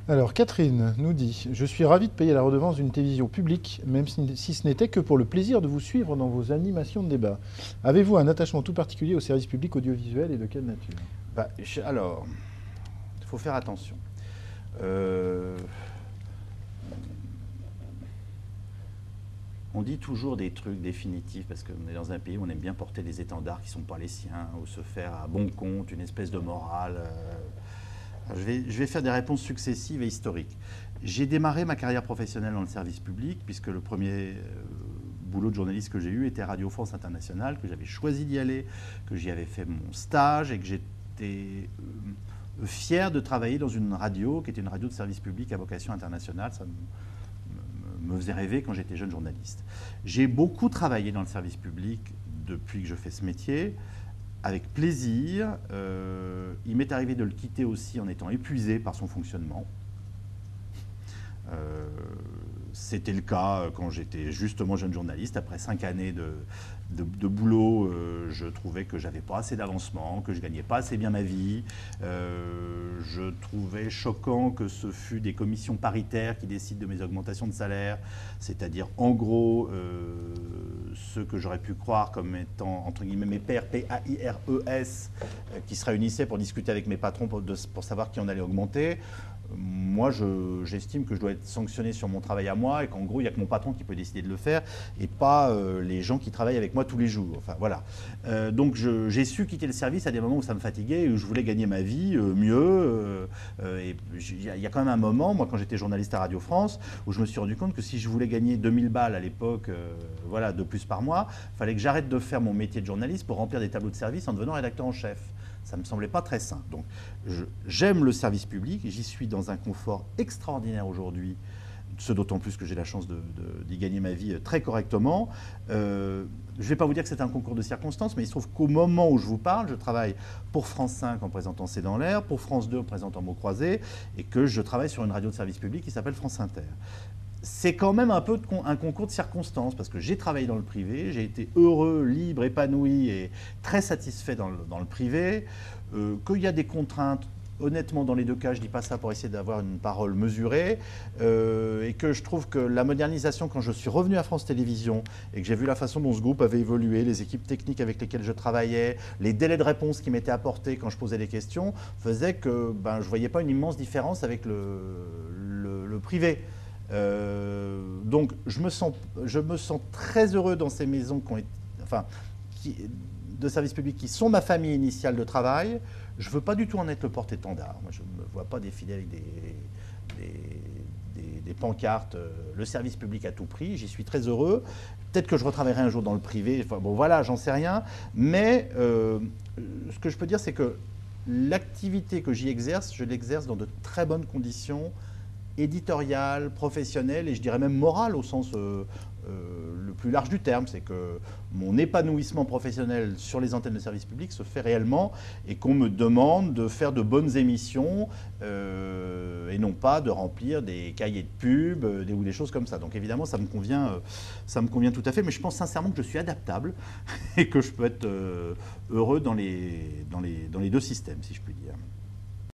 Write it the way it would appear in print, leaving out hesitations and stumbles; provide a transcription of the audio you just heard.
Alors, Catherine nous dit: Je suis ravie de payer la redevance d'une télévision publique, même si ce n'était que pour le plaisir de vous suivre dans vos animations de débat. Avez-vous un attachement tout particulier au service public audiovisuel et de quelle nature? Alors, il faut faire attention. Euh, on dit toujours des trucs définitifs parce qu'on est dans un pays où on aime bien porter des étendards qui ne sont pas les siens, ou se faire à bon compte une espèce de morale. Je vais faire des réponses successives et historiques. J'ai démarré ma carrière professionnelle dans le service public, puisque le premier boulot de journaliste que j'ai eu était Radio France Internationale, que j'avais choisi d'y aller, que j'y avais fait mon stage et que j'étais fier de travailler dans une radio qui était une radio de service public à vocation internationale. Ça me faisait rêver quand j'étais jeune journaliste. J'ai beaucoup travaillé dans le service public depuis que je fais ce métier, avec plaisir. Il m'est arrivé de le quitter aussi en étant épuisé par son fonctionnement. C'était le cas quand j'étais justement jeune journaliste. Après 5 années de boulot, je trouvais que j'avais pas assez d'avancement, que je gagnais pas assez bien ma vie. Je trouvais choquant que ce fût des commissions paritaires qui décident de mes augmentations de salaire, c'est-à-dire en gros ceux que j'aurais pu croire comme étant entre guillemets mes pairs, P-A-I-R-E-S, qui se réunissaient pour discuter avec mes patrons pour savoir qui on allait augmenter. Moi, j'estime que je dois être sanctionné sur mon travail à moi et qu'en gros, il n'y a que mon patron qui peut décider de le faire et pas les gens qui travaillent avec moi tous les jours. Enfin, voilà. Donc, j'ai su quitter le service à des moments où ça me fatiguait et où je voulais gagner ma vie mieux. Et il y a quand même un moment, moi, quand j'étais journaliste à Radio France, où je me suis rendu compte que si je voulais gagner 2000 balles à l'époque, voilà, de plus par mois, il fallait que j'arrête de faire mon métier de journaliste pour remplir des tableaux de service en devenant rédacteur en chef. Ça ne me semblait pas très sain. Donc, j'aime le service public, j'y suis dans un confort extraordinaire aujourd'hui, ce d'autant plus que j'ai la chance d'y gagner ma vie très correctement. Je ne vais pas vous dire que c'est un concours de circonstances, mais il se trouve qu'au moment où je vous parle, je travaille pour France 5 en présentant C'est dans l'air, pour France 2 en présentant Mots croisés, et que je travaille sur une radio de service public qui s'appelle France Inter. C'est quand même un peu un concours de circonstances, parce que j'ai travaillé dans le privé, j'ai été heureux, libre, épanoui et très satisfait dans le privé, qu'il y a des contraintes. Honnêtement, dans les deux cas, je ne dis pas ça pour essayer d'avoir une parole mesurée, et que je trouve que la modernisation, quand je suis revenu à France Télévisions et que j'ai vu la façon dont ce groupe avait évolué, les équipes techniques avec lesquelles je travaillais, les délais de réponse qui m'étaient apportés quand je posais des questions, faisaient que je ne voyais pas une immense différence avec le privé. Donc je me sens très heureux dans ces maisons de services publics qui sont ma famille initiale de travail. Je ne veux pas du tout en être le porte-étendard. Moi, je ne me vois pas défiler avec des pancartes, le service public à tout prix. J'y suis très heureux. Peut-être que je retravaillerai un jour dans le privé. Enfin, bon, voilà, j'en sais rien. Mais ce que je peux dire, c'est que l'activité que j'y exerce, je l'exerce dans de très bonnes conditions éditoriale, professionnelle et je dirais même morale au sens le plus large du terme. C'est que mon épanouissement professionnel sur les antennes de service public se fait réellement et qu'on me demande de faire de bonnes émissions et non pas de remplir des cahiers de pub ou des choses comme ça. Donc évidemment, ça me convient tout à fait, mais je pense sincèrement que je suis adaptable et que je peux être heureux dans les deux systèmes, si je puis dire.